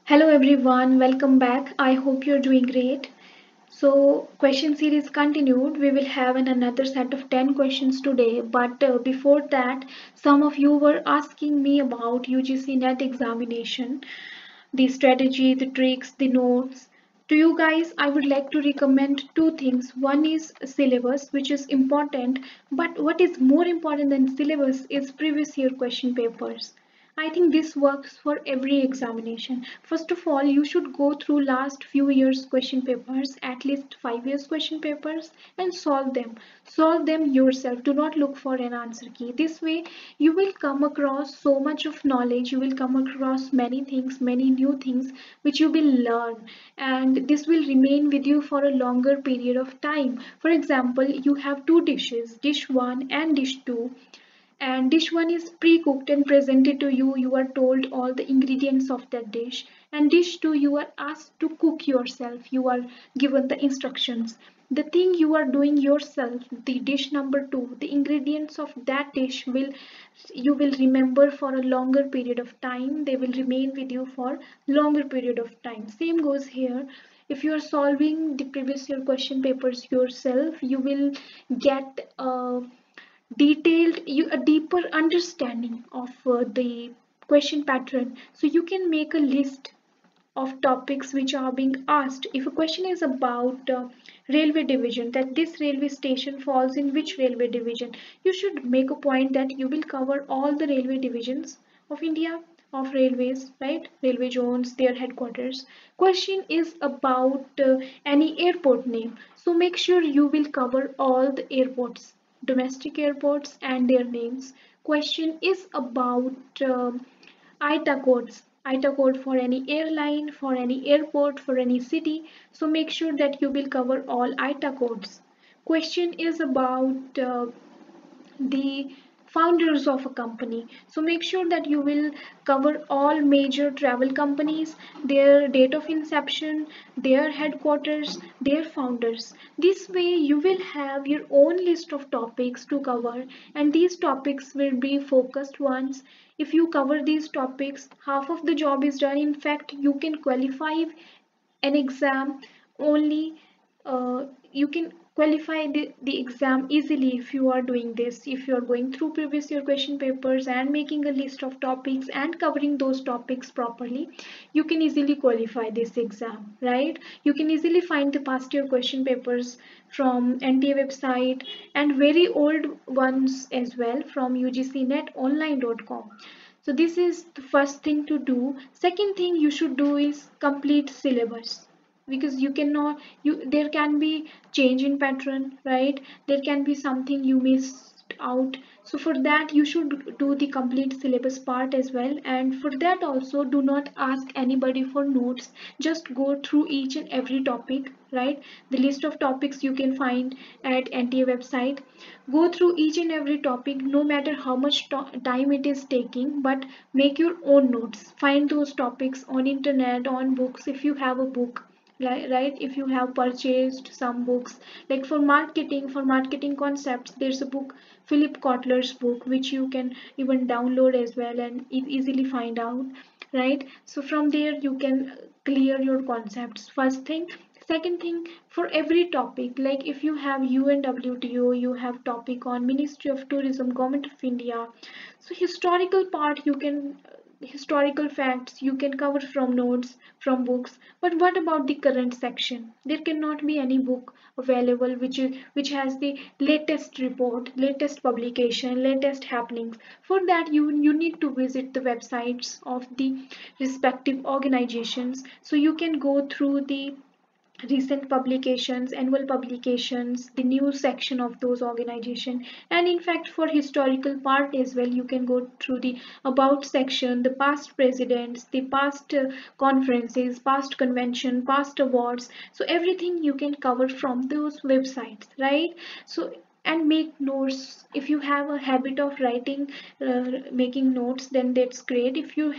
Hello everyone, welcome back. I hope you're doing great. So, question series continued. We will have another set of 10 questions today. But before that, some of you were asking me about UGC NET examination, the strategy, the tricks, the notes. To you guys, I would like to recommend two things. One is syllabus, which is important, but what is more important than syllabus is previous year question papers. I think this works for every examination. First of all, you should go through last few years question papers, at least 5 years question papers, and solve them. Solve them yourself. Do not look for an answer key. This way, you will come across so much of knowledge. You will come across many things, many new things which you will learn, and this will remain with you for a longer period of time. For example, you have two dishes, dish 1 and dish 2, and dish 1 is pre-cooked and presented to you. You are told all the ingredients of that dish, and dish 2 you are asked to cook yourself. You are given the instructions, the thing you are doing yourself. The dish number 2, the ingredients of that dish will you will remember for a longer period of time. They will remain with you for longer period of time. Same goes here. If you are solving the previous year question papers yourself, you will get a deeper understanding of the question pattern, so you can make a list of topics which are being asked. If a question is about railway division, that this railway station falls in which railway division, you should make a point that you will cover all the railway divisions of India, of railways, right? Railway zones, their headquarters. Question is about any airport name, so make sure you will cover all the airports, domestic airports and their names. Question is about ITA codes, ITA code for any airline, for any airport, for any city. So make sure that you will cover all ITA codes. Question is about the founders of a company, so make sure that you will cover all major travel companies, their date of inception, their headquarters, their founders. This way you will have your own list of topics to cover, and these topics will be focused ones. If you cover these topics, half of the job is done. In fact, you can qualify an exam only, you can qualify the exam easily if you are doing this. If you are going through previous year question papers and making a list of topics and covering those topics properly, you can easily qualify this exam, right? You can easily find the past year question papers from NTA website and very old ones as well from ugcnetonline.com. So this is the first thing to do. Second thing you should do is complete syllabus, because you cannot, there can be change in pattern, right? There can be something you missed out. So for that you should do the complete syllabus part as well, and for that also do not ask anybody for notes. Just go through each and every topic, right? The list of topics you can find at NTA website. Go through each and every topic, no matter how much time it is taking, but make your own notes. Find those topics on internet, on books if you have a book, right? If you have purchased some books, like for marketing concepts, there's a book, Philip Kotler's book, which you can even download as well and easily find out, right? So from there you can clear your concepts, first thing. Second thing, for every topic, like if you have UNWTO, you have topic on Ministry of Tourism, Government of India, so historical part you can, historical facts you can cover from notes, from books. But what about the current section? There cannot be any book available which has the latest report, latest publication, latest happenings. For that you need to visit the websites of the respective organizations, so you can go through the recent publications, annual publications, the news section of those organizations. And in fact, for historical part as well, you can go through the about section, the past presidents, the past conferences, past convention, past awards. So everything you can cover from those websites, right? So, and make notes. If you have a habit of writing, making notes, then that's great. If you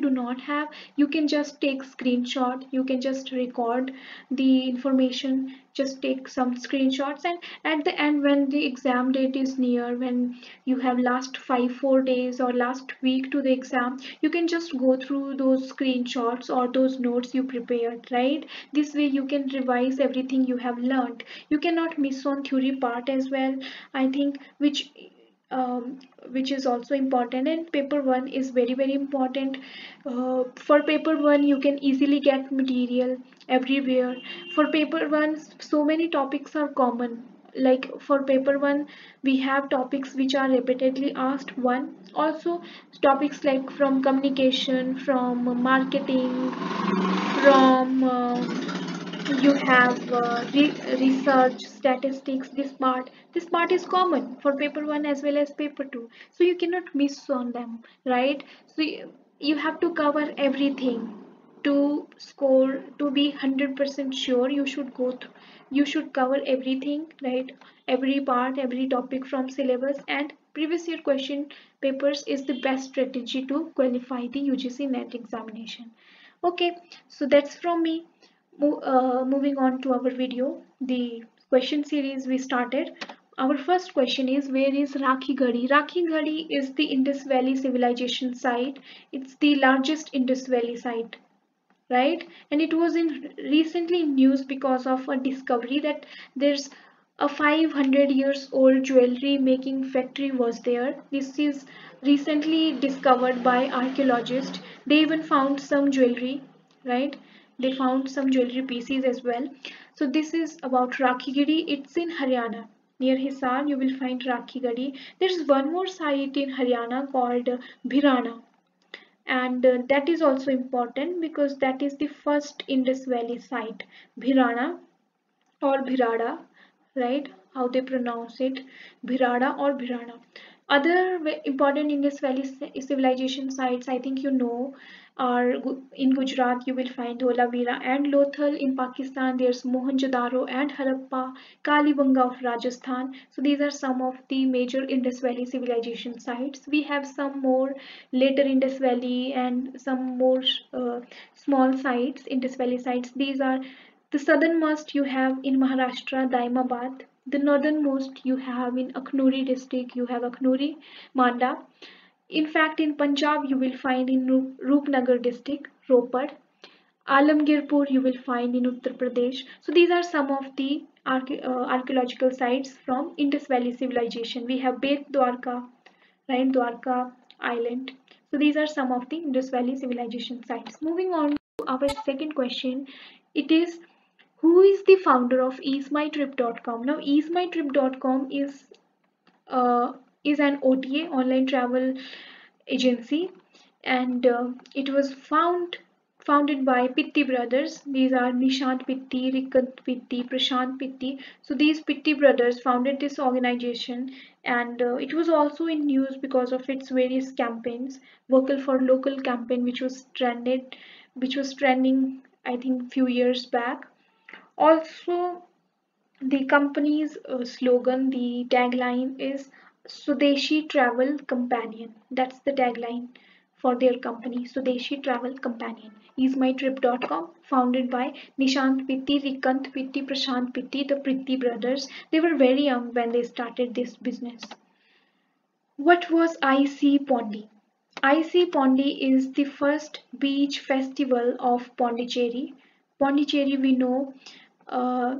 do not have, you can just take screenshot, you can just record the information just take some screenshots, and at the end, when the exam date is near, when you have last 4 days or last week to the exam, you can just go through those screenshots or those notes you prepared, right? This way you can revise everything you have learned. You cannot miss on theory part as well, I think, um, which is also important. And paper one is very important. For paper one you can easily get material everywhere. For paper one, so many topics are common. Like for paper one, we have topics which are repeatedly asked. One also topics like from communication, from marketing, from you have research, statistics. This part is common for paper one as well as paper two, so you cannot miss on them, right? So you have to cover everything to score, to be 100% sure. You should cover everything, right? Every part, every topic from syllabus, and previous year question papers is the best strategy to qualify the UGC NET examination. Okay, so that's from me. Moving on to our video, the question series we started. Our first question is, where is Rakhigarhi? Rakhigarhi is the Indus Valley civilization site. It's the largest Indus Valley site, right? And it was in recently in news because of a discovery that there's a 500 years old jewelry making factory was there. This is recently discovered by archaeologists. They even found some jewelry, right? They found some jewelry pieces as well. So this is about Rakhigarhi. It's in Haryana. Near Hisar, you will find Rakhigarhi. There's one more site in Haryana called Bhirana, and that is also important because that is the first Indus Valley site. Bhirana or Bhirada, right? How they pronounce it, Bhirada or Bhirana. Other important Indus Valley civilization sites, I think you know, are in Gujarat you will find Dholavira and Lothal. In Pakistan there's Mohenjo-daro and Harappa, Kalibanga of Rajasthan. So these are some of the major Indus Valley civilization sites. We have some more later Indus Valley and some more small sites, Indus Valley sites. These are the southernmost you have in Maharashtra, Daimabad. The northernmost you have in Akhnuri district, you have Akhnuri, Manda. In fact, in Punjab, you will find in Roopnagar district, Ropar. Alamgirpur you will find in Uttar Pradesh. So these are some of the archaeological sites from Indus Valley civilization. We have Bet Dwarka, right? Dwarka Island. So these are some of the Indus Valley civilization sites. Moving on to our second question, it is, who is the founder of easemytrip.com? Now, easemytrip.com is an OTA, online travel agency, and it was founded by Pitti brothers. These are Nishant Pitti, Rikant Pitti, Prashant Pitti. So these Pitti brothers founded this organization, and it was also in news because of its various campaigns. Vocal for Local campaign, which was trending, I think, few years back. Also, the company's slogan, the tagline is Swadeshi Travel Companion. That's the tagline for their company, Swadeshi Travel Companion. EaseMyTrip.com, founded by Nishant Pitti, Rikant Pitti, Prashant Pitti, the Pitti brothers. They were very young when they started this business. What was I See Pondi? I See Pondi is the first beach festival of Pondicherry. Pondicherry, we know, uh,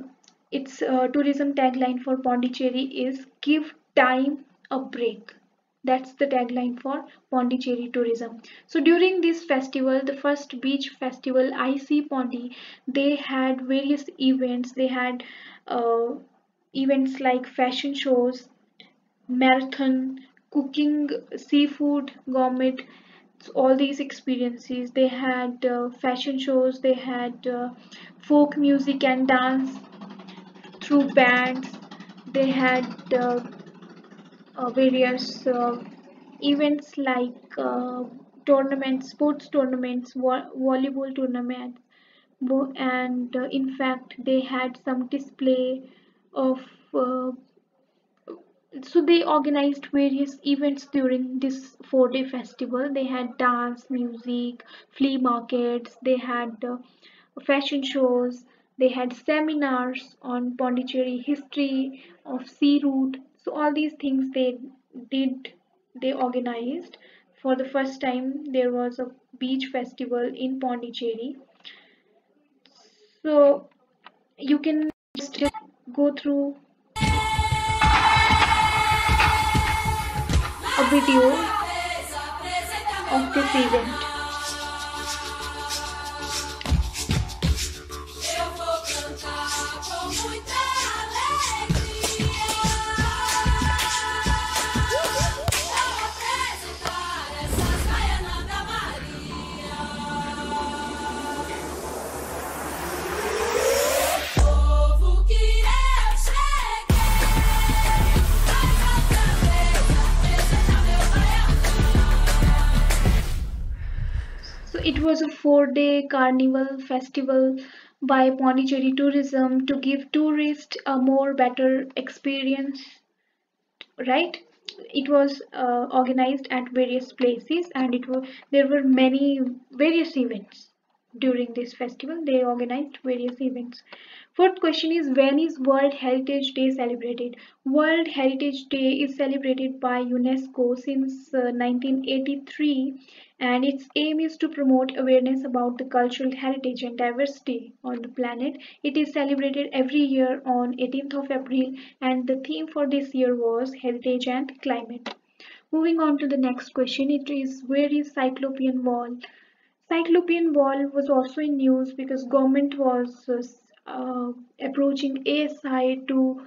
its tourism tagline for Pondicherry is "Give time a break." That's the tagline for Pondicherry tourism. So during this festival, the first beach festival, I See Pondi, they had various events. They had uh, events like fashion shows, marathon, cooking, seafood, gourmet, all these experiences. They had fashion shows, they had folk music and dance through bands, they had various events like tournaments, sports tournaments, volleyball tournaments, and in fact they had some display of uh, so they organized various events during this 4-day festival. They had dance, music, flea markets, they had fashion shows, They had seminars on Pondicherry history of sea route. So all these things did, they organized. For the first time, there was a beach festival in Pondicherry. So you can just go through a video of this event. So it was a 4-day carnival festival by Pondicherry Tourism to give tourists a more better experience, right? It was organized at various places, and there were many various events during this festival. They organized various events. Fourth question is, when is World Heritage Day celebrated? World Heritage Day is celebrated by UNESCO since 1983, and its aim is to promote awareness about the cultural heritage and diversity on the planet. It is celebrated every year on 18th of April, and the theme for this year was Heritage and Climate. Moving on to the next question, it is, where is Cyclopean Wall? Cyclopean Wall was also in news because government was approaching ASI to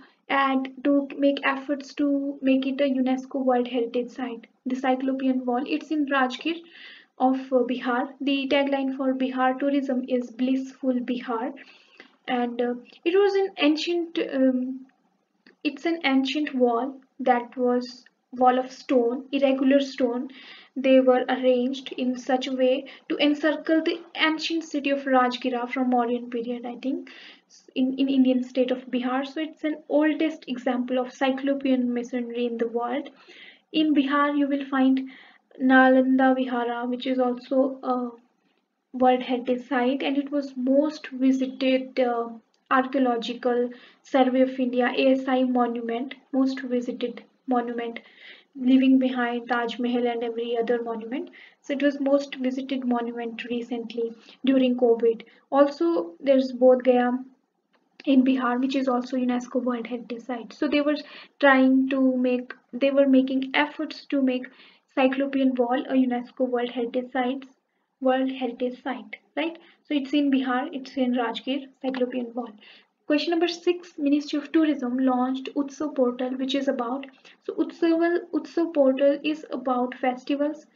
make efforts to make it a UNESCO World Heritage Site. The Cyclopean Wall, it's in Rajgir of Bihar. The tagline for Bihar tourism is Blissful Bihar, and it was an ancient it's an ancient wall that was wall of stone, irregular stone. They were arranged in such a way to encircle the ancient city of Rajgira from Mauryan period, I think, in Indian state of Bihar. So it's an oldest example of Cyclopean masonry in the world. In Bihar, you will find Nalanda Vihara, which is also a World Heritage Site, and it was most visited archaeological survey of India ASI monument, most visited monument, leaving behind Taj Mahal and every other monument. So it was most visited monument recently during COVID. Also, there's Bodh Gaya in Bihar, which is also UNESCO World Heritage Site. So they were making efforts to make Cyclopean Wall a UNESCO World Heritage Site, right? So it's in Bihar, it's in Rajgir, Cyclopean Wall. Question number 6, Ministry of Tourism launched Utsav portal, which is about, so Utsav portal is about festivals.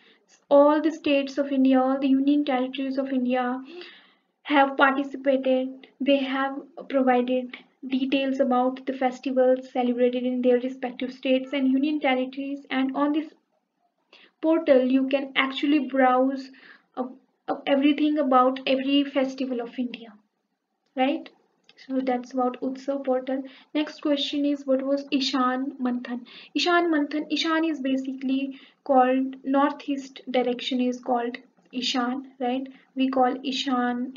All the states of India, all the union territories of India have participated. They have provided details about the festivals celebrated in their respective states and union territories, and on this portal you can actually browse uh, everything about every festival of India, right? So that's about Utsav portal. Next question is, what was Ishan Manthan? Ishan Manthan, Ishan is basically called, northeast direction is called Ishan, right? We call Ishan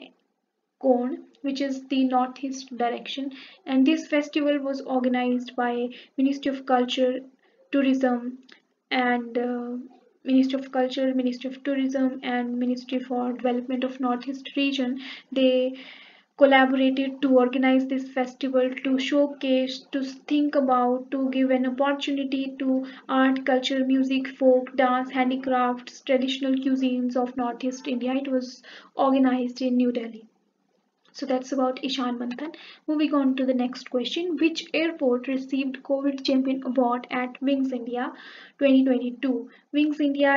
Kon, which is the northeast direction, and this festival was organized by Ministry of Culture, Tourism, and Ministry of Tourism, and Ministry for Development of Northeast Region. They collaborated to organize this festival to showcase, to think about, to give an opportunity to art, culture, music, folk, dance, handicrafts, traditional cuisines of Northeast India. It was organized in New Delhi. So that's about Ishan Manthan. Moving on to the next question. Which airport received COVID Champion Award at Wings India 2022? Wings India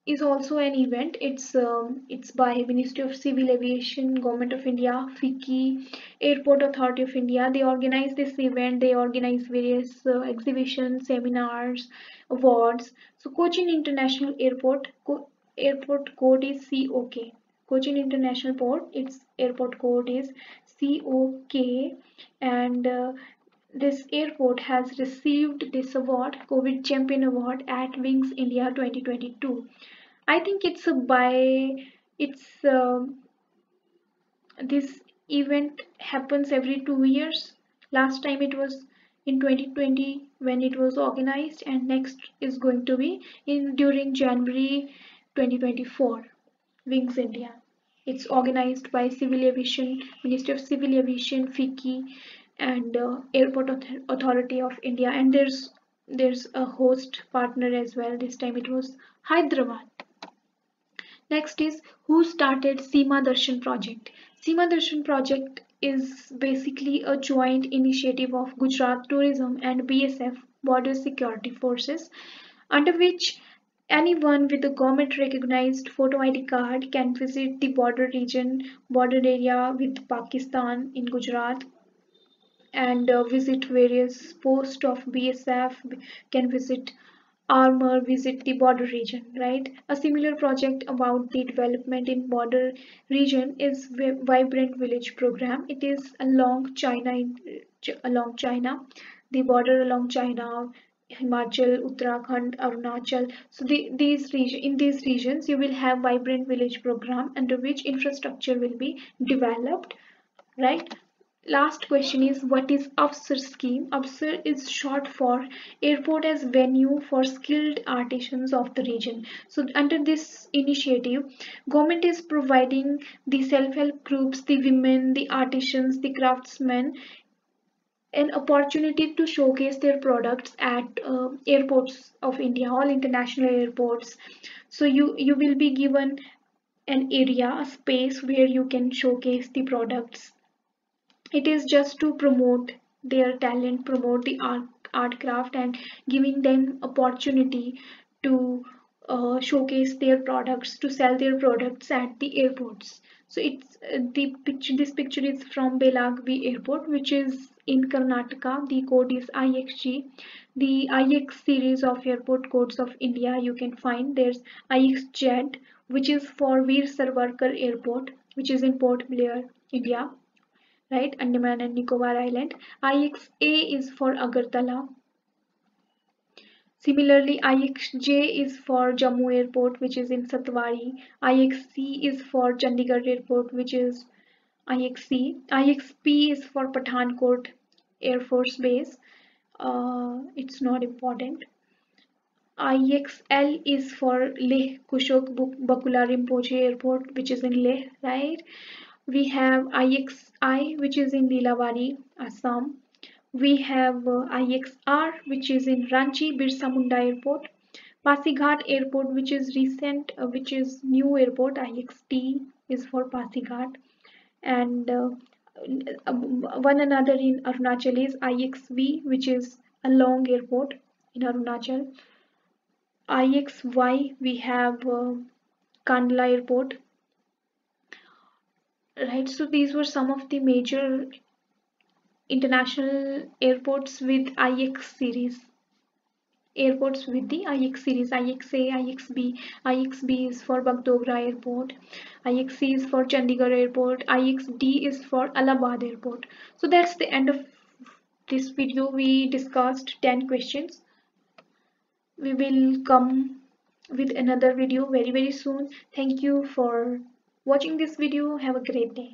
is also an event. It's by Ministry of Civil Aviation, Government of India, FICCI, Airport Authority of India. They organize this event. They organize various exhibitions, seminars, awards. So Cochin International Airport, airport code is COK. Cochin International Port, its airport code is COK, and this airport has received this award, COVID Champion Award at Wings India 2022. I think it's this event happens every 2 years. Last time it was in 2020 when it was organized, and next is going to be in during January 2024. Wings India. It's organized by Civil Aviation, Ministry of Civil Aviation, FICCI, and Airport Authority of India. And there's a host partner as well. This time it was Hyderabad. Next is who started Seema Darshan project. Seema Darshan project is basically a joint initiative of Gujarat Tourism and BSF Border Security Forces, under which anyone with a government recognized photo ID card can visit the border area with Pakistan in Gujarat, and visit various posts of BSF, can visit armor, visit the border region, right? A similar project about the development in border region is Vibrant Village program. It is along China, the border along China, Himachal, Uttarakhand, Arunachal. So in these regions, you will have Vibrant Village program under which infrastructure will be developed, right? Last question is what is AFSAR scheme? AFSAR is short for Airport as Venue for Skilled Artisans of the Region. So under this initiative, government is providing the self-help groups, the women, the artisans, the craftsmen an opportunity to showcase their products at airports of India, all international airports. So you will be given an area, a space where you can showcase the products. It is just to promote their talent, promote the art craft, and giving them opportunity to showcase their products, to sell their products at the airports. So it's the picture. This picture is from Belagavi Airport, which is in Karnataka. The code is IXG. The IX series of airport codes of India you can find. There's IXZ, which is for Veer Savarkar Airport, which is in Port Blair, India, right? Andaman and Nicobar Island. IXA is for Agartala. Similarly, IXJ is for Jammu Airport, which is in Satwari. IXC is for Chandigarh Airport, which is IXC. IXP is for Pathankot Air Force Base. It's not important. IXL is for Leh Kushok Bakula Rinpoche Airport, which is in Leh, right? We have IXI, which is in Lilawari, Assam. We have IXR, which is in Ranchi Birsa Munda Airport. Pasighat Airport, which is which is new airport. IXT is for Pasighat. And one another in Arunachal is IXV, which is a long airport in Arunachal. IXY, we have Kandla Airport. Right, so these were some of the major international airports with IX series. Airports with the IX series, IXA, IXB. IXB is for Bagdogra Airport. IXC is for Chandigarh Airport. IXD is for Allahabad Airport. So that's the end of this video. We discussed 10 questions. We will come with another video very soon. Thank you for watching this video. Have a great day.